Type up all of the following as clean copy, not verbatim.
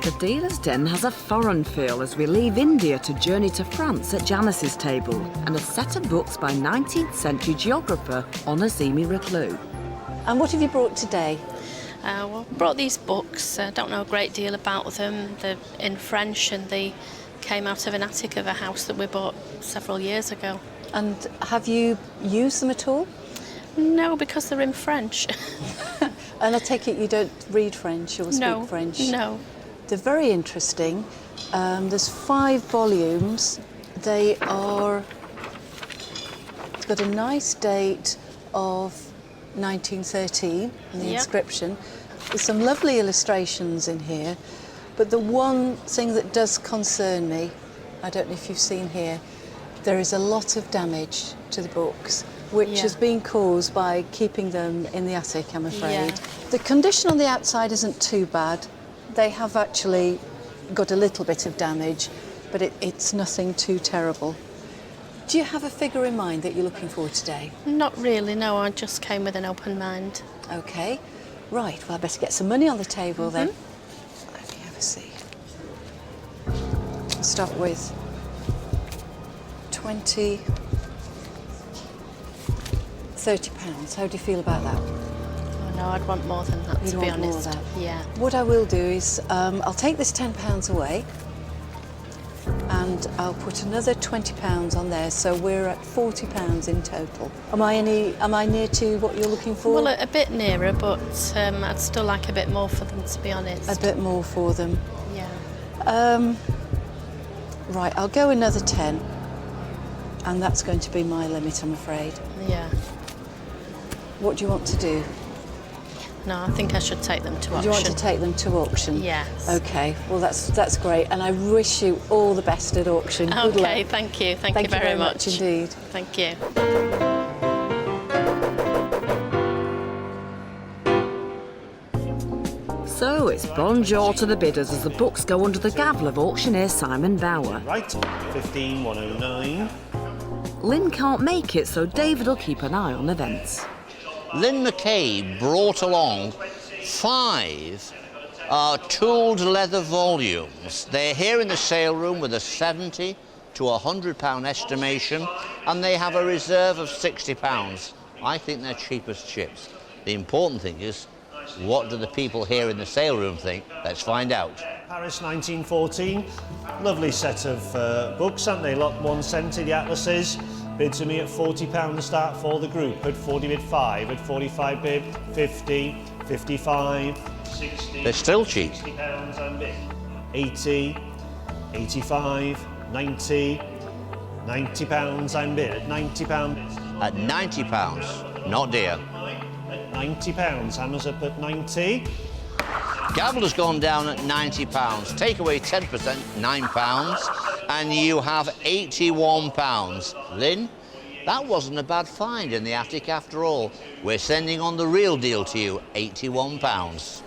The dealer's den has a foreign feel as we leave India to journey to France at Janice's table and a set of books by 19th century geographer Onesime Reclus. And what have you brought today? Well, I brought these books. I don't know a great deal about them. They're in French and they came out of an attic of a house that we bought several years ago. And have you used them at all? No, because they're in French. And I take it you don't read French or speak French? No. They're very interesting. There's 5 volumes. They are... It's got a nice date of 1913 in the inscription. There's some lovely illustrations in here, but the one thing that does concern me, I don't know if you've seen here, there is a lot of damage to the books, which has been caused by keeping them in the attic, I'm afraid. The condition on the outside isn't too bad. They have actually got a little bit of damage, but it's nothing too terrible. Do you have a figure in mind that you're looking for today? Not really, no. I just came with an open mind. OK. Right, well, I better get some money on the table then. Let me have a see. I'll start with 20, 30 pounds. How do you feel about that? Oh, no, I'd want more than that, to be honest. Yeah. What I will do is I'll take this £10 away and I'll put another £20 on there, so we're at £40 in total. Am I near to what you're looking for? Well, a bit nearer, but I'd still like a bit more for them, to be honest. A bit more for them. Yeah. Right, I'll go another 10, and that's going to be my limit, I'm afraid. Yeah. What do you want to do? No, I think I should take them to auction. Do you want to take them to auction? Yes. OK, well, that's great, and I wish you all the best at auction. Good OK, luck. thank you. Thank you very much indeed. Thank you. So it's bonjour to the bidders as the books go under the gavel of auctioneer Simon Bower. Right, 15,109. Lynn can't make it, so David will keep an eye on events. Lynn McKay brought along 5 tooled leather volumes. They're here in the sale room with a £70 to £100 estimation, and they have a reserve of £60. I think they're cheap as chips. The important thing is, what do the people here in the sale room think? Let's find out. Paris 1914. Lovely set of books, aren't they? Lot 170, the atlases. Bid to me at £40 start for the group. At 40 bid 5, at 45 bid 50, 55, 60. They're still cheap. £60 and bid. 80, 85, 90, £90 I'm bid. At £90 bid. At £90, not dear. At £90, hammers up at 90. Gavel has gone down at £90. Take away 10%, £9, and you have £81. Lynn, that wasn't a bad find in the attic after all. We're sending on the real deal to you, £81.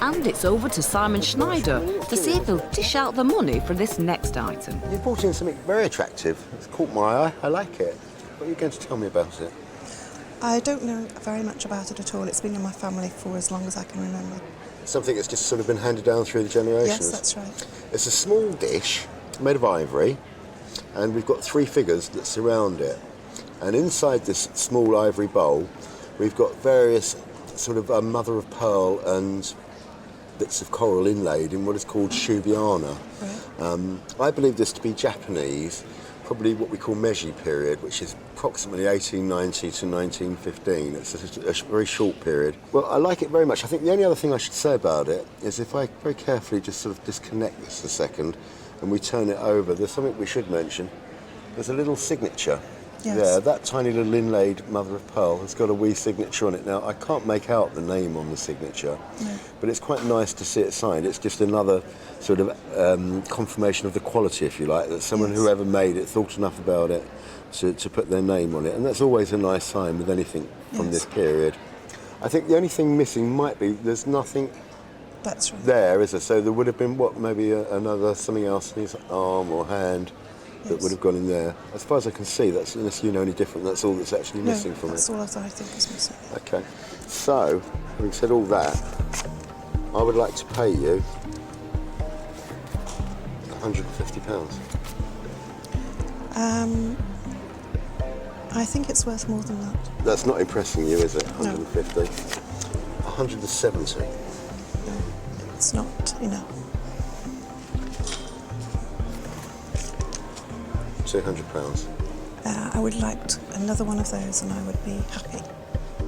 And it's over to Simon Schneider to see if he'll dish out the money for this next item. You brought in something very attractive. It's caught my eye. I like it. What are you going to tell me about it? I don't know very much about it at all. It's been in my family for as long as I can remember. Something that's just sort of been handed down through the generations? Yes, that's right. It's a small dish made of ivory, and we've got 3 figures that surround it. And inside this small ivory bowl, we've got various sort of mother of pearl and bits of coral inlaid in what is called shubiana. Right. I believe this to be Japanese, probably what we call Meiji period, which is approximately 1890 to 1915. It's a very short period. Well, I like it very much. I think the only other thing I should say about it is if I very carefully just sort of disconnect this a second and we turn it over, there's something we should mention. There's a little signature. Yes. Yeah, that tiny little inlaid mother of pearl has got a wee signature on it. Now, I can't make out the name on the signature, but it's quite nice to see it signed. It's just another sort of confirmation of the quality, if you like, that someone, whoever made it, thought enough about it to put their name on it. And that's always a nice sign with anything from this period. I think the only thing missing might be there's nothing there, is there? So there would have been, what, maybe another something else in his arm or hand that would have gone in there. As far as I can see, that's, unless you know any different, that's all that's actually missing from it. That's all I think is missing. Okay. So, having said all that, I would like to pay you £150. I think it's worth more than that. That's not impressing you, is it? No. 150. 170. It's not enough. £200. I would like another one of those and I would be happy.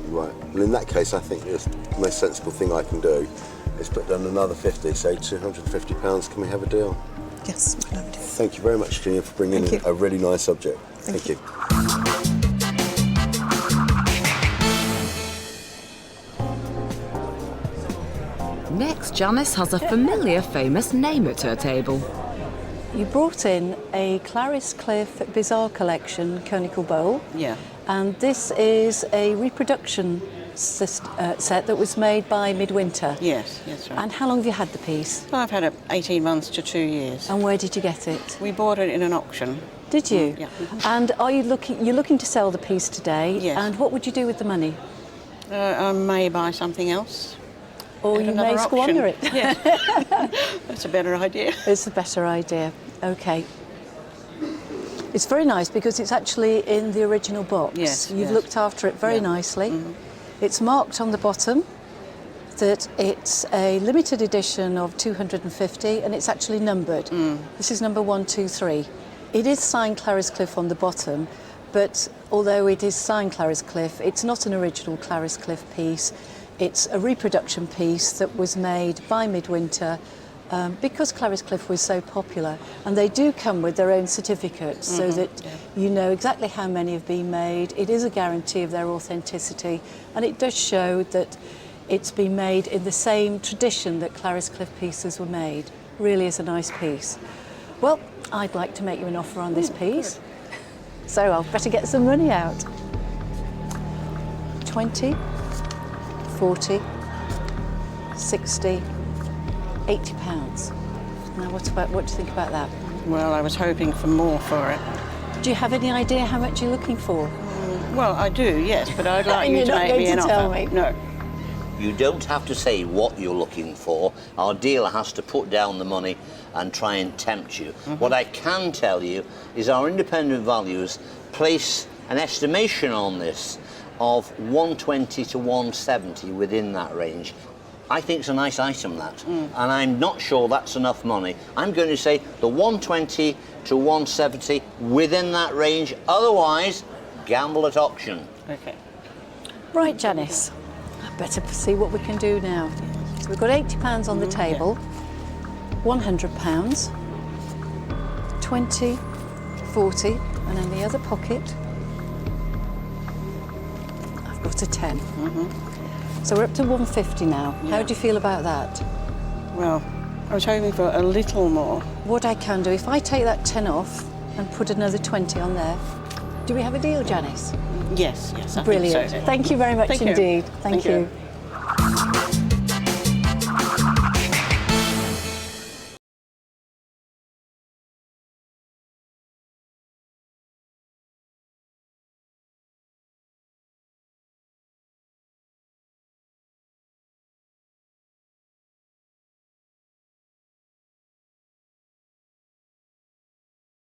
Right. Well, in that case, I think the most sensible thing I can do is put down another 50, say £250. Can we have a deal? Yes, we can have a deal. Thank you very much, Gina, for bringing Thank in you. a really nice subject. Thank you. Next, Janice has a familiar famous name at her table. You brought in a Clarice Cliff Bizarre Collection conical bowl. Yeah. And this is a reproduction set that was made by Midwinter. Yes, that's right. And how long have you had the piece? Well, I've had it 18 months to 2 years. And where did you get it? We bought it in an auction. Did you? Yeah. And you're looking to sell the piece today? Yes. And what would you do with the money? I may buy something else. Or at you another may squander auction. it. Yes. That's a better idea. It's a better idea. Okay. It's very nice because it's actually in the original box. Yes, You've yes. looked after it very nicely. It's marked on the bottom that it's a limited edition of 250 and it's actually numbered. This is number 123. It is signed Clarice Cliff on the bottom, but although it is signed Clarice Cliff, it's not an original Clarice Cliff piece. It's a reproduction piece that was made by Midwinter because Clarice Cliff was so popular. And they do come with their own certificates so that you know exactly how many have been made. It is a guarantee of their authenticity and it does show that it's been made in the same tradition that Clarice Cliff pieces were made. Really is a nice piece. Well, I'd like to make you an offer on this piece. So I'll better get some money out. 20, 40, 60, £80. Now what do you think about that? Well, I was hoping for more for it. Do you have any idea how much you're looking for? Well, I do, yes, but I'd like And you you're to not make going me an to offer. tell me? No. You don't have to say what you're looking for. Our dealer has to put down the money and try and tempt you. What I can tell you is our independent valuers place an estimation on this of 120 to 170 within that range. I think it's a nice item, that, and I'm not sure that's enough money. I'm going to say the 120 to 170 within that range, otherwise gamble at auction. Okay. Right, Janice, I better see what we can do now. So we've got £80 on the table, £100, 20, 40, and in the other pocket, I've got a 10. So we're up to 150 now. How do you feel about that? Well, I was hoping for a little more. What I can do, if I take that 10 off and put another 20 on there, do we have a deal, Janice? Yes, yes, I Brilliant. think so. Thank you very much Thank you. indeed. Thank Thank you. you.